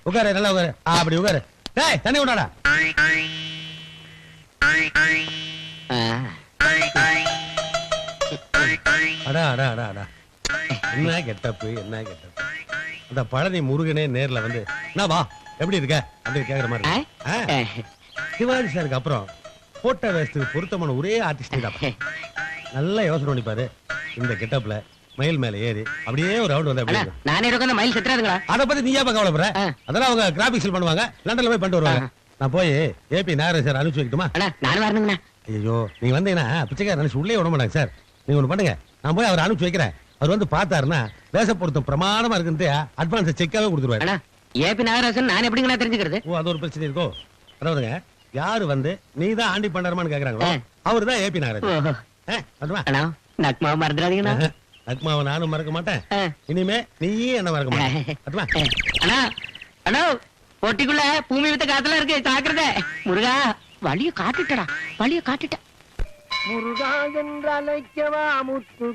உட்காரு, நல்லா உட்காரு. அப்படி உட்காரு. டேய், தண்ணி கொண்டாடா. அடா அடா அடா அடா, என்ன கெட்டப்பு, என்ன கெட்டப்பு. அந்த பழனி முருகனே நேர்ல வந்து என்ன வா எப்படி இருக்க அப்படின்னு கேக்குற மாதிரி. சிவாஜி சாருக்கு அப்புறம் போட்டோ வேஸ்டுக்கு பொருத்தமான ஒரே ஆர்டிஸ்ட் தான். நல்லா யோசனை பண்ணிப்பாரு. இந்த கெட்டப்ல மயில் மேல ஏறி அப்படியே ஒரு ரவுண்ட் வந்து நானே இருக்க மயில் செத்துறாதுங்களா? அத பத்தி நீ ஏன் கவலைப்படுற? அதெல்லாம் அவங்க கிராபிக்ஸ் பண்ணுவாங்க, லண்டன்ல போய் பண்ணிட்டு வருவாங்க. நான் போய் ஏபி நாகராஜ் சார் அனுப்பிச்சு வைக்கட்டுமா? நான் வரணுங்கண்ணா. ஐயோ, நீங்க வந்தீங்கன்னா பிச்சைக்கார நினைச்சு உள்ளே விட மாட்டாங்க சார். நீங்க ஒண்ணு பண்ணுங்க, நான் போய் அவர் அனுப்பிச்சு வைக்கிறேன். அவர் வந்து பார்த்தாருன்னா வேஷ பொருத்தம் பிரமாணமா இருக்குன்னு அட்வான்ஸ் செக்காவே கொடுத்துருவாரு. ஏபி நாகராஜன் நான் எப்படிங்கண்ணா தெரிஞ்சுக்கிறது? ஓ, அது ஒரு பிரச்சனை இருக்கோ? அதாவதுங்க, யாரு வந்து நீதான் ஆண்டி பண்ணாருமான்னு கேக்குறாங்களோ அவரு தான் ஏபி நாகராஜன். நக்மாவை மறந்துடாதீங்கண்ணா. நக்மாவை நானும் மறக்க மாட்டேன், இனிமே நீயே என்ன மறக்க மாட்டேன். அண்ணா அண்ணா, பொட்டிக்குள்ள பூமி வித்த காத்துல இருக்கு, ஜாக்கிரதை. முருகா, வழிய காட்டுட்டடா, வழிய காட்டுட்ட. முருகா என்று அழைக்கவா முத்து